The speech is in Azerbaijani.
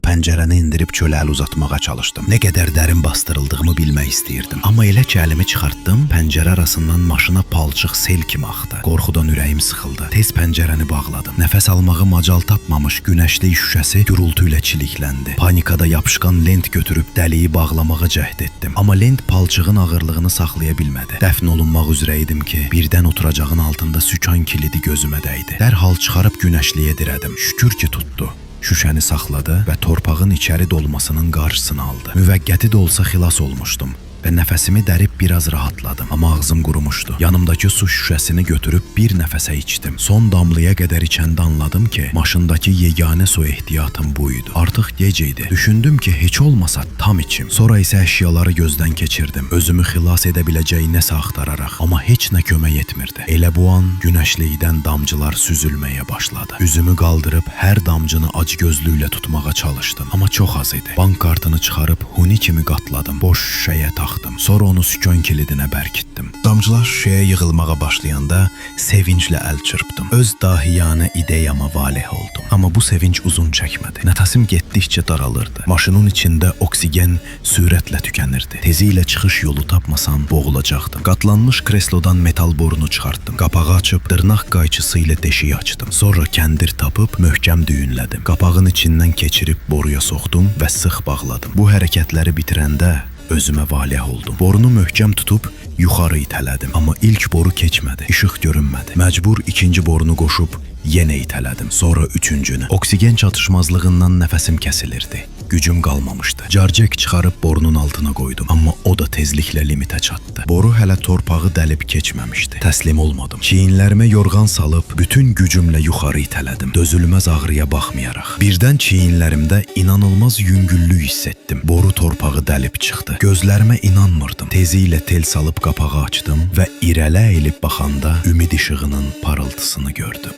pəncərəni indirib çölə əl uzatmağa çalışdım. Nə qədər dərin bastırıldığımı bilmək istəyirdim. Amma elə ki əlimi çıxartdım, pəncərə arasından maşına palçıq sel kimi axdı. Qorxudan ürəyim sıxıldı. Tez pəncərəni bağladım. Nəfəs almağı macal tapmamış günəşlik şüşəsi gürültü ilə çilikləndi. Panikada yapışqan lent götürüb dəliyi bağlamağa cəhd etdim. Amma lent palçığın ağırlığını saxlaya bilmədi. Dəfn olunmaq üzrə idim ki, birdən oturacağın altında sükan kilidi gözümə dəydi. Dərhal çıxarıb günəşliyə dirədim. Şükür ki tutdu. Şüşəni saxladı və torpağın içəri dolmasının qarşısını aldı. Müvəqqəti də olsa xilas olmuşdum və nəfəsimi dərib biraz rahatladım. Amma ağzım qurumuşdu. Yanımdakı su şüşəsini götürüb bir nəfəsə içdim. Son damlaya qədər içəndə anladım ki, maşındakı yeganə su ehtiyatım bu idi. Artıq gec idi. Düşündüm ki, heç olmasa tam içim. Sonra isə əşyaları gözdən keçirdim. Özümü xilas edə biləcəyi nəsə axtararaq. Amma heç nə kömək etmirdi. Elə bu an günəşlikdən damcılar süzülməyə başladı. Üzümü qaldırıb hər damcını acgözlüklə tutmağa çalışdım. Amma çox az idi. Bank kartını çıxarıb huni kimi qatladım. Boş şüşəyə taxdım. Sonra onu sükan kilidinə bərkitdim. Damcılar şüşəyə yığılmağa başlayanda sevinclə əl çırpdım. Öz dahiyanə ideyama valeh oldum. Amma bu sevinç uzun çəkmədi. Nəfəsim getdikcə daralırdı. Maşının içində oksigen sürətlə tükənirdi. Tezliklə çıxış yolu tapmasam boğulacaqdım. Qatlanmış kreslodan metal borunu çıxartdım. Qapağı açıb dırnaq qayçısı ilə deşiyi açdım. Sonra kəndir tapıb möhkəm düyünlədim. Qapağın içindən keçirib boruya soxdum və sıx bağladım. Bu hərəkətləri bitirəndə özümə valeh oldum. Borunu möhkəm tutub yuxarı itələdim. Amma ilk boru keçmədi. İşıq görünmədi. Məcbur ikinci borunu qoşub yenə itələdim. Sonra üçüncünü. Oksigen çatışmazlığından nəfəsim kəsilirdi. Gücüm qalmamışdı. Carcek çıxarıb borunun altına qoydum. Amma o da tezliklə limitə çatdı. Boru hələ torpağı dəlib keçməmişdi. Təslim olmadım. Çiyinlərimə yorğan salıb bütün gücümlə yuxarı itələdim. Dözülməz ağrıya baxmayaraq. Birdən çiyinlərimdə inanılmaz yüngüllük hiss etdim. Boru torpağı dəlib çıxdı. Gözlərimə inanmırdım. Tezliklə tel salıb qapağı açdım və irələ əyilib baxanda ümid işığının parıltısını gördüm.